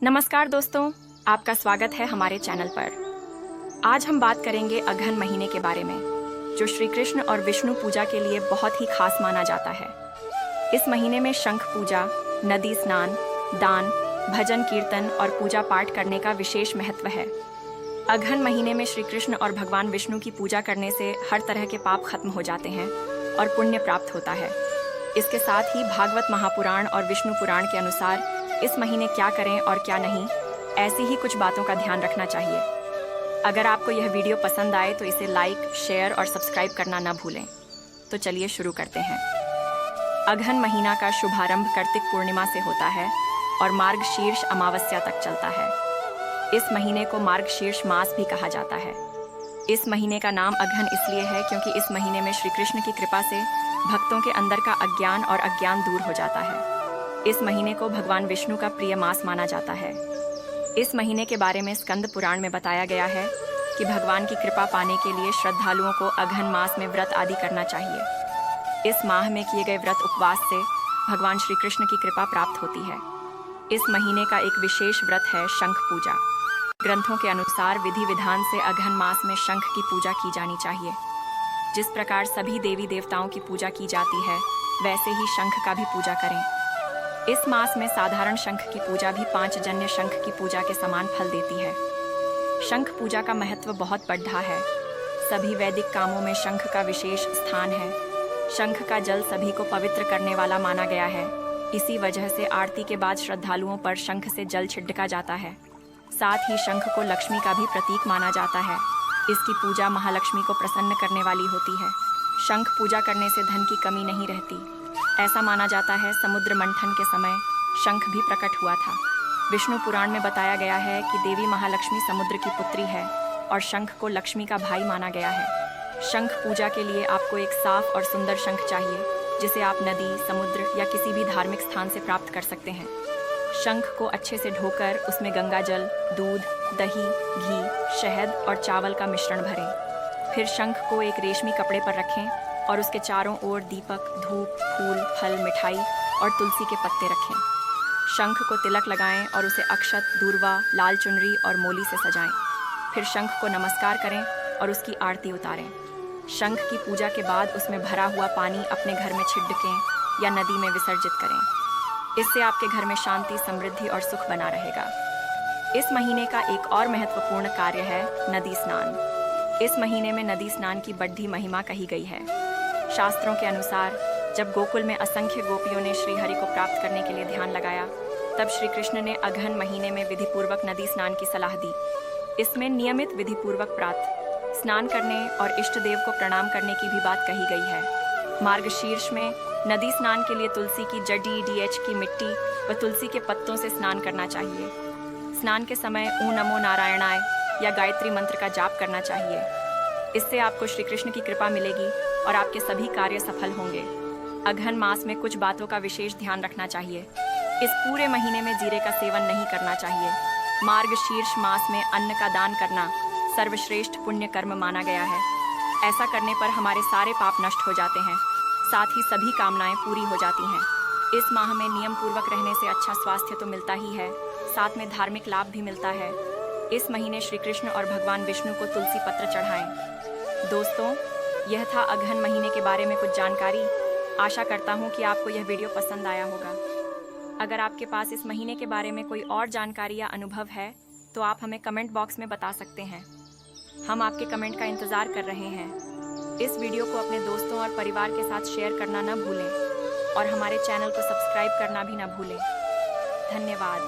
नमस्कार दोस्तों, आपका स्वागत है हमारे चैनल पर। आज हम बात करेंगे अगहन महीने के बारे में, जो श्री कृष्ण और विष्णु पूजा के लिए बहुत ही खास माना जाता है। इस महीने में शंख पूजा, नदी स्नान, दान, भजन कीर्तन और पूजा पाठ करने का विशेष महत्व है। अगहन महीने में श्री कृष्ण और भगवान विष्णु की पूजा करने से हर तरह के पाप खत्म हो जाते हैं और पुण्य प्राप्त होता है। इसके साथ ही भागवत महापुराण और विष्णु पुराण के अनुसार इस महीने क्या करें और क्या नहीं, ऐसी ही कुछ बातों का ध्यान रखना चाहिए। अगर आपको यह वीडियो पसंद आए तो इसे लाइक, शेयर और सब्सक्राइब करना न भूलें। तो चलिए शुरू करते हैं। अगहन महीना का शुभारंभ कार्तिक पूर्णिमा से होता है और मार्गशीर्ष अमावस्या तक चलता है। इस महीने को मार्गशीर्ष मास भी कहा जाता है। इस महीने का नाम अगहन इसलिए है क्योंकि इस महीने में श्री कृष्ण की कृपा से भक्तों के अंदर का अज्ञान और अज्ञान दूर हो जाता है। इस महीने को भगवान विष्णु का प्रिय मास माना जाता है। इस महीने के बारे में स्कंद पुराण में बताया गया है कि भगवान की कृपा पाने के लिए श्रद्धालुओं को अगहन मास में व्रत आदि करना चाहिए। इस माह में किए गए व्रत उपवास से भगवान श्री कृष्ण की कृपा प्राप्त होती है। इस महीने का एक विशेष व्रत है शंख पूजा। ग्रंथों के अनुसार विधि विधान से अगहन मास में शंख की पूजा की जानी चाहिए। जिस प्रकार सभी देवी देवताओं की पूजा की जाती है, वैसे ही शंख का भी पूजा करें। इस मास में साधारण शंख की पूजा भी पांचजन्य शंख की पूजा के समान फल देती है। शंख पूजा का महत्व बहुत बढ़ा है। सभी वैदिक कामों में शंख का विशेष स्थान है। शंख का जल सभी को पवित्र करने वाला माना गया है। इसी वजह से आरती के बाद श्रद्धालुओं पर शंख से जल छिड़का जाता है। साथ ही शंख को लक्ष्मी का भी प्रतीक माना जाता है। इसकी पूजा महालक्ष्मी को प्रसन्न करने वाली होती है। शंख पूजा करने से धन की कमी नहीं रहती। ऐसा माना जाता है समुद्र मंथन के समय शंख भी प्रकट हुआ था। विष्णु पुराण में बताया गया है कि देवी महालक्ष्मी समुद्र की पुत्री है और शंख को लक्ष्मी का भाई माना गया है। शंख पूजा के लिए आपको एक साफ और सुंदर शंख चाहिए, जिसे आप नदी, समुद्र या किसी भी धार्मिक स्थान से प्राप्त कर सकते हैं। शंख को अच्छे से धोकर उसमें गंगा जल, दूध, दही, घी, शहद और चावल का मिश्रण भरें। फिर शंख को एक रेशमी कपड़े पर रखें और उसके चारों ओर दीपक, धूप, फूल, फल, मिठाई और तुलसी के पत्ते रखें। शंख को तिलक लगाएं और उसे अक्षत, दूर्वा, लाल चुनरी और मोली से सजाएं। फिर शंख को नमस्कार करें और उसकी आरती उतारें। शंख की पूजा के बाद उसमें भरा हुआ पानी अपने घर में छिड़कें या नदी में विसर्जित करें। इससे आपके घर में शांति, समृद्धि और सुख बना रहेगा। इस महीने का एक और महत्वपूर्ण कार्य है नदी स्नान। इस महीने में नदी स्नान की बढ़ी महिमा कही गई है। शास्त्रों के अनुसार जब गोकुल में असंख्य गोपियों ने श्री हरि को प्राप्त करने के लिए ध्यान लगाया, तब श्री कृष्ण ने अगहन महीने में विधिपूर्वक नदी स्नान की सलाह दी। इसमें नियमित विधिपूर्वक प्रातः स्नान करने और इष्ट देव को प्रणाम करने की भी बात कही गई है। मार्गशीर्ष में नदी स्नान के लिए तुलसी की जड़ी, डीएच की मिट्टी व तुलसी के पत्तों से स्नान करना चाहिए। स्नान के समय ॐ नमो नारायणाय या गायत्री मंत्र का जाप करना चाहिए। इससे आपको श्री कृष्ण की कृपा मिलेगी और आपके सभी कार्य सफल होंगे। अगहन मास में कुछ बातों का विशेष ध्यान रखना चाहिए। इस पूरे महीने में जीरे का सेवन नहीं करना चाहिए। मार्गशीर्ष मास में अन्न का दान करना सर्वश्रेष्ठ पुण्य कर्म माना गया है। ऐसा करने पर हमारे सारे पाप नष्ट हो जाते हैं, साथ ही सभी कामनाएं पूरी हो जाती हैं। इस माह में नियम पूर्वक रहने से अच्छा स्वास्थ्य तो मिलता ही है, साथ में धार्मिक लाभ भी मिलता है। इस महीने श्री कृष्ण और भगवान विष्णु को तुलसी पत्र चढ़ाएं। दोस्तों, यह था अगहन महीने के बारे में कुछ जानकारी। आशा करता हूँ कि आपको यह वीडियो पसंद आया होगा। अगर आपके पास इस महीने के बारे में कोई और जानकारी या अनुभव है, तो आप हमें कमेंट बॉक्स में बता सकते हैं। हम आपके कमेंट का इंतज़ार कर रहे हैं। इस वीडियो को अपने दोस्तों और परिवार के साथ शेयर करना न भूलें और हमारे चैनल को सब्सक्राइब करना भी न भूलें। धन्यवाद।